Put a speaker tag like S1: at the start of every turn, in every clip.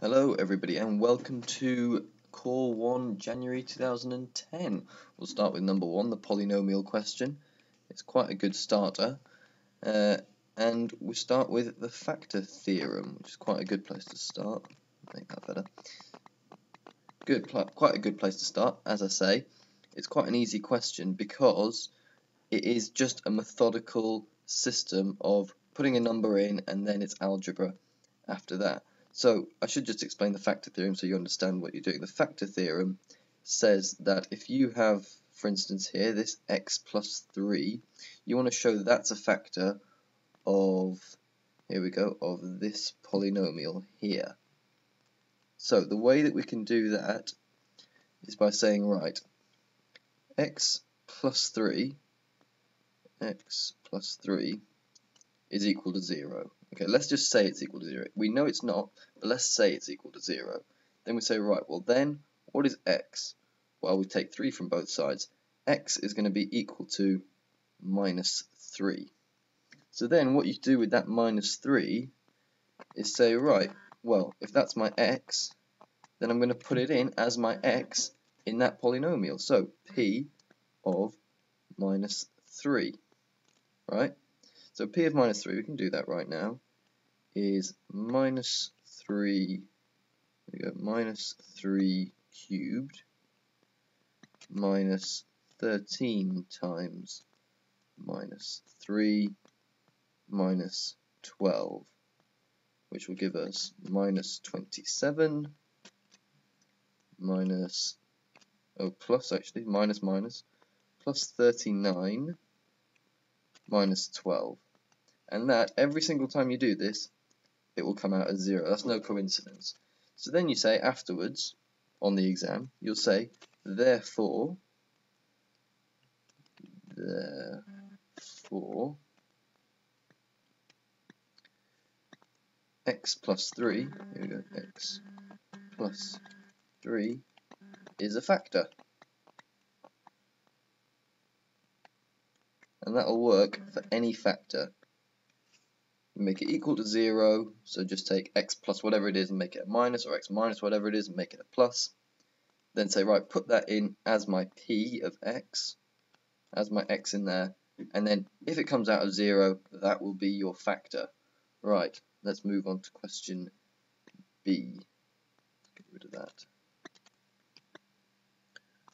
S1: Hello everybody and welcome to Core 1 January 2010. We'll start with number 1, the polynomial question. It's quite a good starter. And we start with the factor theorem, which is quite a good place to start. Make that better. Quite a good place to start, as I say. It's quite an easy question because it is just a methodical system of putting a number in and then it's algebra after that. So I should just explain the factor theorem so you understand what you're doing. The factor theorem says that if you have, for instance here, this x plus 3, you want to show that that's a factor of, here we go, of this polynomial here. So the way that we can do that is by saying, right, x plus 3 is equal to 0. Okay, let's just say it's equal to 0. We know it's not, but let's say it's equal to 0. Then we say, right, well then, what is x? Well, we take 3 from both sides. X is going to be equal to minus 3. So then what you do with that minus 3 is say, right, well, if that's my x, then I'm going to put it in as my x in that polynomial. So p of minus 3, right? So p of minus 3, we can do that right now, is minus 3, minus 3 cubed minus 13 times minus 3 minus 12, which will give us minus 27 minus, plus 39 minus 12. And that, every single time you do this, it will come out as 0. That's no coincidence. So then you say afterwards, on the exam, you'll say, therefore, x plus 3, here we go, x plus 3 is a factor. And that will work for any factor. Make it equal to 0, so just take x plus whatever it is and make it a minus, or x minus whatever it is and make it a plus. Then say, right, put that in as my p of x, as my x in there, and then if it comes out of 0, that will be your factor. Right, let's move on to question B. Get rid of that.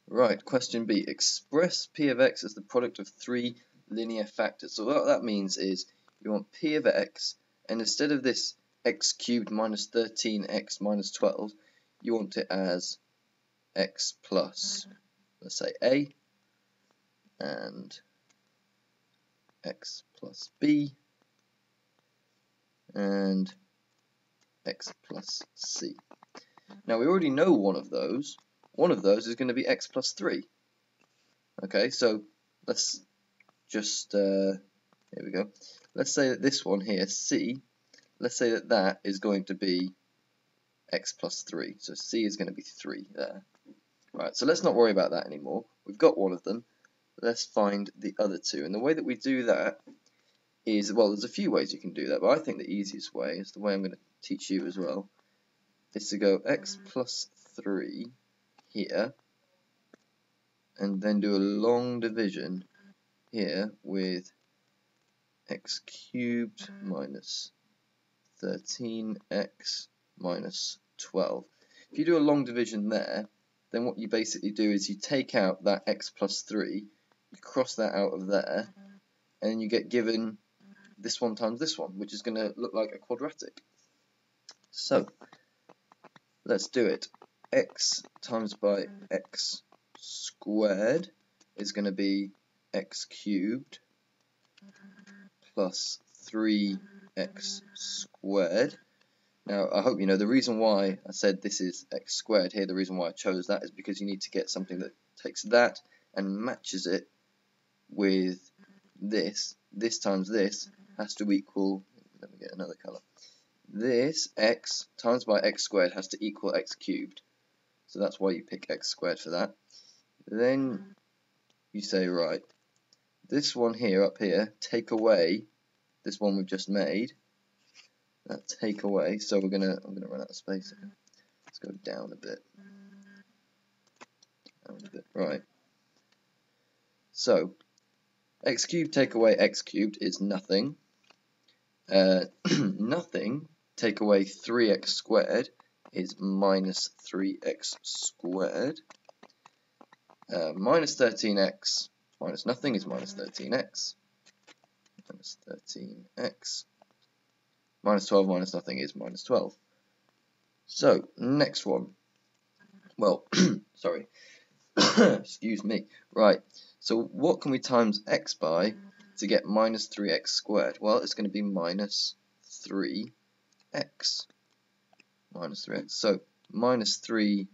S1: Right, question B. Express p of x as the product of 3 linear factors. So what that means is you want p of x, and instead of this x cubed minus 13x minus 12, you want it as x plus, let's say a, and x plus b, and x plus c. Now we already know one of those. One of those is going to be x plus 3. Okay, so let's just, here we go. Let's say that this one here, c, let's say that that is going to be x plus 3. So c is going to be 3 there. Right, so let's not worry about that anymore. We've got one of them. Let's find the other two. And the way that we do that is, well, there's a few ways you can do that, but I think the easiest way is the way I'm going to teach you as well, is to go x plus 3 here, and then do a long division here with x cubed minus 13x minus 12. If you do a long division there, then what you basically do is you take out that x plus 3, you cross that out of there, and you get given this one times this one, which is going to look like a quadratic. So let's do it. X times by x squared is going to be x cubed plus 3x squared. Now, I hope you know the reason why I said this is x squared here, the reason why I chose that is because you need to get something that takes that and matches it with this. This times this has to equal, let me get another colour. This x times by x squared has to equal x cubed. So that's why you pick x squared for that. Then you say, right, this one here, up here, take away this one we've just made. take away, so I'm gonna run out of space here. Let's go down a bit. Right. So x cubed take away x cubed is nothing. Nothing take away 3x squared is minus 3x squared. Minus 13x minus nothing is minus 13x. Minus 13x. Minus 12 minus nothing is minus 12. So, next one. Well, sorry. Excuse me. Right. So, what can we times x by to get minus 3x squared? Well, it's going to be minus 3x. Minus 3x. So, minus 3x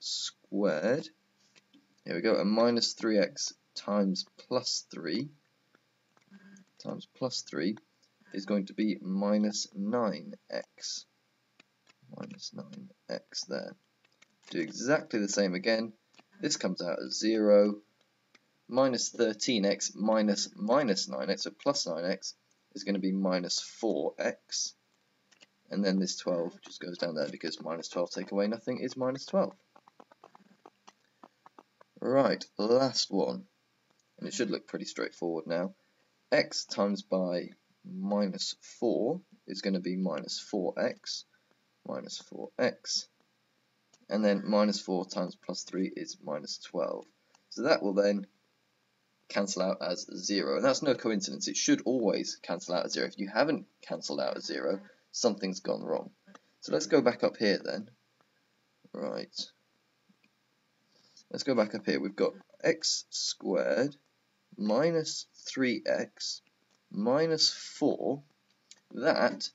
S1: squared. Here we go. And minus 3x times plus 3 is going to be minus 9x. Minus 9x there. Do exactly the same again. This comes out as 0. Minus 13x minus 9x, so plus 9x, is going to be minus 4x. And then this 12 just goes down there because minus 12 take away nothing is minus 12. Right, last one. And it should look pretty straightforward now. X times by minus 4 is going to be minus 4x. Minus 4x. And then minus 4 times plus 3 is minus 12. So that will then cancel out as 0. And that's no coincidence. It should always cancel out as 0. If you haven't cancelled out as 0, something's gone wrong. So let's go back up here then. Right. Let's go back up here. We've got x squared minus 3x minus 4. That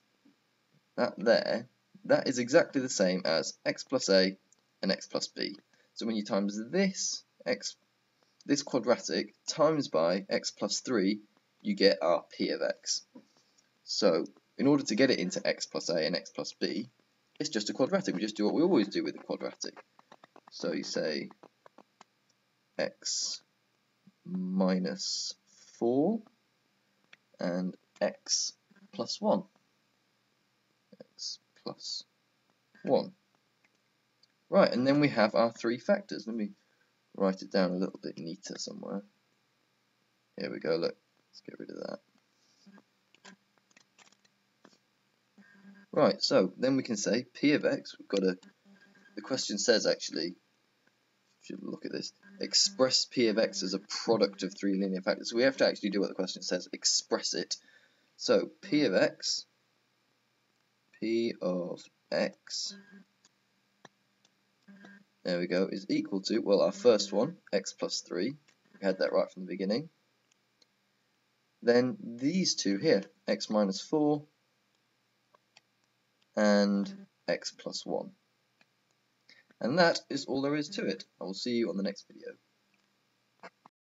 S1: is exactly the same as x plus a and x plus b. So when you times this quadratic times by x plus 3, you get our p of x. So in order to get it into x plus a and x plus b, it's just a quadratic. We just do what we always do with a quadratic. So you say x minus 4 and x plus 1. X plus 1. Right, and then we have our three factors. Let me write it down a little bit neater somewhere. Here we go, look. Let's get rid of that. Right, so then we can say p of x. We've got the question says actually, should look at this, express p of x as a product of three linear factors. So we have to actually do what the question says, express it. So p of x, there we go, is equal to, well, our first one, x plus 3. We had that right from the beginning. Then these two here, x minus 4 and x plus 1. And that is all there is to it. I will see you on the next video.